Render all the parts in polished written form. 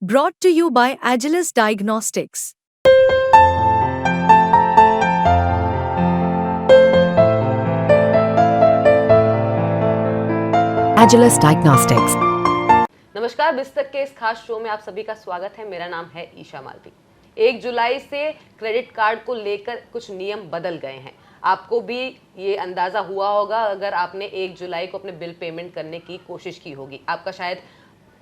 Brought to you by Agilus Diagnostics. Agilus Diagnostics. नमस्कार, बिस्तक के इस खास शो में आप सभी का स्वागत है। मेरा नाम है ईशा मालवी। 1 जुलाई से क्रेडिट कार्ड को लेकर कुछ नियम बदल गए हैं। आपको भी ये अंदाजा हुआ होगा अगर आपने 1 जुलाई को अपने बिल पेमेंट करने की कोशिश की होगी। आपका शायद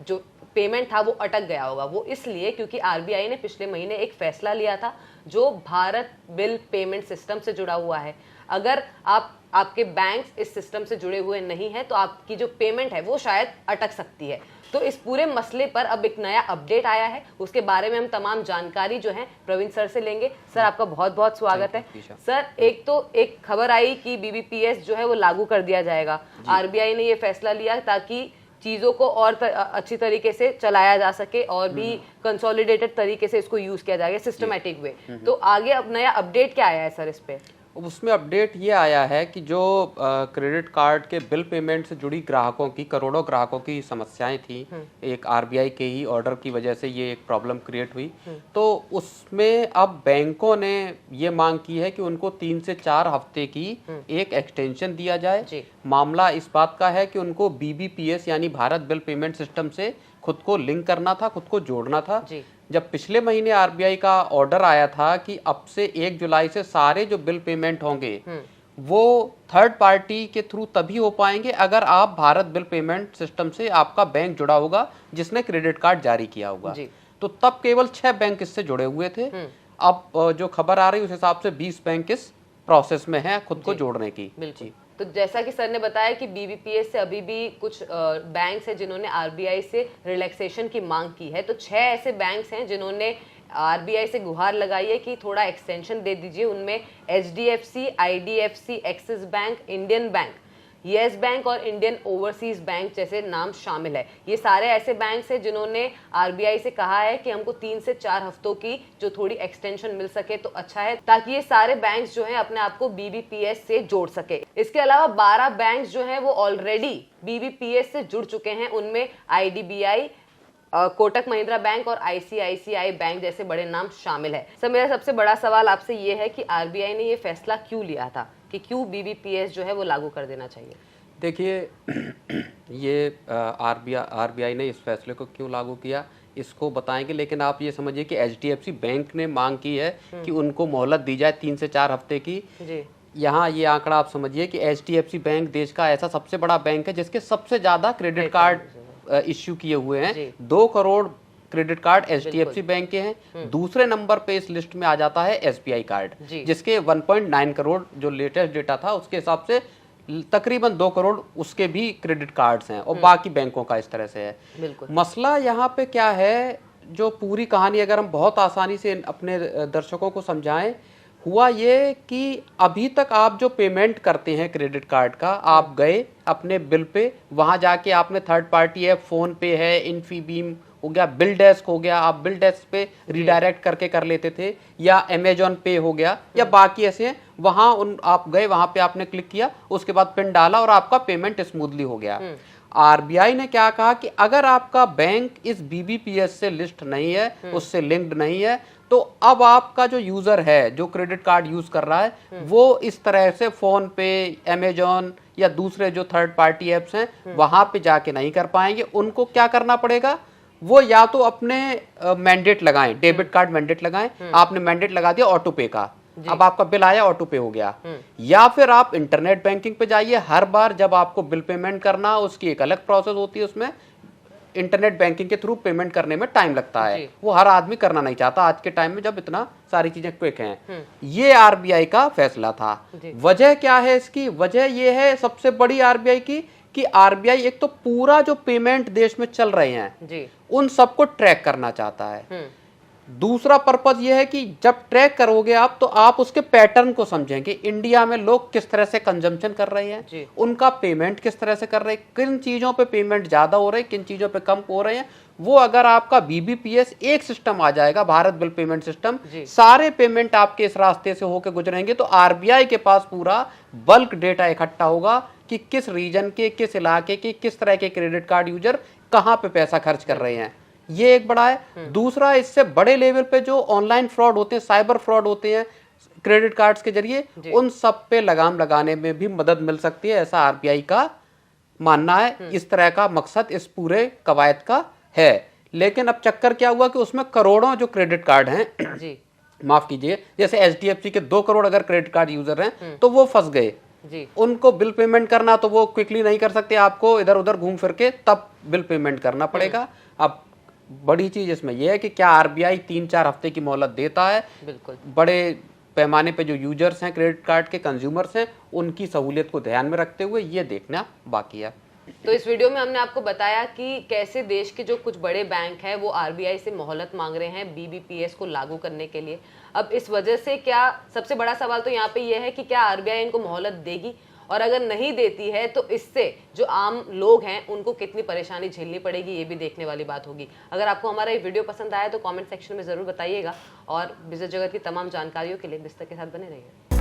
जो पेमेंट था वो अटक गया होगा। वो इसलिए क्योंकि आरबीआई ने पिछले महीने एक फैसला लिया था जो भारत बिल पेमेंट सिस्टम से जुड़ा हुआ है। अगर आपके बैंक इस सिस्टम से जुड़े हुए नहीं हैं तो आपकी जो पेमेंट है वो शायद अटक सकती है। तो इस पूरे मसले पर अब एक नया अपडेट आया है, उसके बारे में हम तमाम जानकारी जो है प्रवीण सर से लेंगे। सर, आपका बहुत बहुत स्वागत है। सर, एक खबर आई कि बीबीपीएस जो है वो लागू कर दिया जाएगा। आरबीआई ने ये फैसला लिया ताकि चीज़ों को और अच्छी तरीके से चलाया जा सके और भी कंसोलिडेटेड तरीके से इसको यूज़ किया जाएगा, सिस्टमेटिक वे। तो आगे अब नया अपडेट क्या आया है सर इस पे? उसमें अपडेट ये आया है कि जो क्रेडिट कार्ड के बिल पेमेंट से जुड़ी ग्राहकों की, करोड़ों ग्राहकों की समस्याएं थी, एक आरबीआई के ही ऑर्डर की वजह से ये एक प्रॉब्लम क्रिएट हुई। तो उसमें अब बैंकों ने ये मांग की है कि उनको 3 से 4 हफ्ते की एक एक्सटेंशन दिया जाए। मामला इस बात का है कि उनको बीबीपीएस यानी भारत बिल पेमेंट सिस्टम से खुद को लिंक करना था, खुद को जोड़ना था। जब पिछले महीने आरबीआई का ऑर्डर आया था कि अब से 1 जुलाई से सारे जो बिल पेमेंट होंगे वो थर्ड पार्टी के थ्रू तभी हो पाएंगे अगर आप भारत बिल पेमेंट सिस्टम से आपका बैंक जुड़ा होगा जिसने क्रेडिट कार्ड जारी किया होगा। तो तब केवल 6 बैंक इससे जुड़े हुए थे। अब जो खबर आ रही है उस हिसाब से 20 बैंक इस प्रोसेस में है खुद को जोड़ने की। बिल्कुल। तो जैसा कि सर ने बताया कि बीबीपीएस से अभी भी कुछ बैंक्स हैं जिन्होंने आरबीआई से रिलैक्सेशन की मांग की है। तो 6 ऐसे बैंक्स हैं जिन्होंने आरबीआई से गुहार लगाई है कि थोड़ा एक्सटेंशन दे दीजिए। उनमें HDFC, IDFC, axis bank, Indian bank, yes bank और इंडियन ओवरसीज बैंक जैसे नाम शामिल है। ये सारे ऐसे बैंक हैं जिन्होंने आरबीआई से कहा है कि हमको 3 से 4 हफ्तों की जो थोड़ी एक्सटेंशन मिल सके तो अच्छा है, ताकि ये सारे बैंक्स जो हैं अपने आप को बीबीपीएस से जोड़ सके। इसके अलावा 12 बैंक्स जो हैं वो ऑलरेडी बीबीपीएस से जुड़ चुके हैं। उनमें आईडीबीआई, कोटक महिंद्रा बैंक और आईसीआईसीआई बैंक जैसे बड़े नाम शामिल है। सर, मेरा सबसे बड़ा सवाल आपसे ये है कि आरबीआई ने ये फैसला क्यों लिया था कि क्यों बीबीपीएस जो है वो लागू कर देना चाहिए? देखिए, ये आरबीआई ने इस फैसले को क्यों लागू किया इसको बताएंगे, लेकिन आप ये समझिए कि एचडीएफसी बैंक ने मांग की है कि उनको मोहलत दी जाए 3 से 4 हफ्ते की। यहाँ ये आंकड़ा आप समझिए कि एचडीएफसी बैंक देश का ऐसा सबसे बड़ा बैंक है जिसके सबसे ज्यादा क्रेडिट कार्ड इश्यू किए हुए हैं। 2 crore credit card HDFC bank के हैं। दूसरे नंबर पे इस लिस्ट में आ जाता है एसबीआई कार्ड जिसके 1.9 करोड़ जो लेटेस्ट डेटा था उसके हिसाब से तकरीबन 2 करोड़ उसके भी क्रेडिट कार्ड्स हैं और बाकी बैंकों का इस तरह से है। मसला यहाँ पे क्या है, जो पूरी कहानी अगर हम बहुत आसानी से अपने दर्शकों को समझाएं, हुआ ये कि अभी तक आप जो पेमेंट करते हैं क्रेडिट कार्ड का, आप गए अपने बिल पे, वहां जाके आपने थर्ड पार्टी ऐप, फोन पे है, इन्फीबीम हो गया, बिल डेस्क हो गया, आप बिल डेस्क पे रिडायरेक्ट करके कर लेते थे, या अमेजॉन पे हो गया, या बाकी ऐसे हैं, वहां आप गए, वहां पे आपने क्लिक किया, उसके बाद पिन डाला और आपका पेमेंट स्मूथली हो गया। आरबीआई ने क्या कहा कि अगर आपका बैंक इस बीबीपीएस से लिस्ट नहीं है, उससे लिंक्ड नहीं है, तो अब आपका जो यूजर है जो क्रेडिट कार्ड यूज कर रहा है वो इस तरह से फोन पे, अमेजॉन या दूसरे जो थर्ड पार्टी एप्स हैं वहां पे जाके नहीं कर पाएंगे। उनको क्या करना पड़ेगा, वो या तो अपने मैंडेट लगाएं, डेबिट कार्ड मैंडेट लगाएं। आपने मैंडेट लगा दिया ऑटो पे का, अब आपका बिल आया ऑटो पे हो गया, या फिर आप इंटरनेट बैंकिंग पे जाइए। हर बार जब आपको बिल पेमेंट करना उसकी एक अलग प्रोसेस होती है, उसमें इंटरनेट बैंकिंग के थ्रू पेमेंट करने में टाइम लगता है, वो हर आदमी करना नहीं चाहता आज के टाइम में जब इतना सारी चीजें क्विक हैं। ये आरबीआई का फैसला था। वजह क्या है इसकी? वजह ये है सबसे बड़ी आरबीआई की कि आरबीआई एक तो पूरा जो पेमेंट देश में चल रहे हैं उन सबको ट्रैक करना चाहता है। दूसरा पर्पज ये है कि जब ट्रैक करोगे आप तो आप उसके पैटर्न को समझेंगे। इंडिया में लोग किस तरह से कंजम्पशन कर रहे हैं, उनका पेमेंट किस तरह से कर रहे हैं, किन चीजों पे पेमेंट ज्यादा हो रहे हैं, किन चीजों पे कम हो रहे हैं। वो अगर आपका बीबीपीएस एक सिस्टम आ जाएगा, भारत बिल पेमेंट सिस्टम, सारे पेमेंट आपके इस रास्ते से होकर गुजरेंगे, तो आरबीआई के पास पूरा बल्क डेटा इकट्ठा होगा कि किस रीजन के, किस इलाके के, किस तरह के क्रेडिट कार्ड यूजर कहाँ पे पैसा खर्च कर रहे हैं। ये एक बड़ा है। दूसरा, इससे बड़े लेवल पे जो ऑनलाइन फ्रॉड होते हैं, साइबर फ्रॉड होते हैं क्रेडिट कार्ड्स के जरिए, उन सब पे लगाम लगाने में भी मदद मिल सकती है, ऐसा आरबीआई का मानना है। इस तरह का मकसद इस पूरे कवायद का है। लेकिन अब चक्कर क्या हुआ कि उसमें करोड़ों जो क्रेडिट कार्ड हैं जी माफ कीजिए, जैसे एचडीएफसी के 2 करोड़ अगर क्रेडिट कार्ड यूजर हैं तो वो फंस गए। जी उनको बिल पेमेंट करना तो वो क्विकली नहीं कर सकते, आपको इधर उधर घूम फिर के तब बिल पेमेंट करना पड़ेगा। अब बड़ी चीज इसमें यह है कि क्या आरबीआई 3-4 हफ्ते की मोहलत देता है। बिल्कुल। बड़े पैमाने पे जो यूजर्स हैं क्रेडिट कार्ड के, कंज्यूमर्स हैं, उनकी सहूलियत को ध्यान में रखते हुए ये देखना बाकी है। तो इस वीडियो में हमने आपको बताया कि कैसे देश के जो कुछ बड़े बैंक हैं वो आरबीआई से मोहलत मांग रहे हैं बीबीपीएस को लागू करने के लिए। अब इस वजह से क्या, सबसे बड़ा सवाल तो यहाँ पे ये है कि क्या आरबीआई इनको मोहलत देगी, और अगर नहीं देती है तो इससे जो आम लोग हैं उनको कितनी परेशानी झेलनी पड़ेगी, ये भी देखने वाली बात होगी। अगर आपको हमारा ये वीडियो पसंद आया तो कमेंट सेक्शन में जरूर बताइएगा, और बिजनेस जगत की तमाम जानकारियों के लिए बिस्तर के साथ बने रहिए।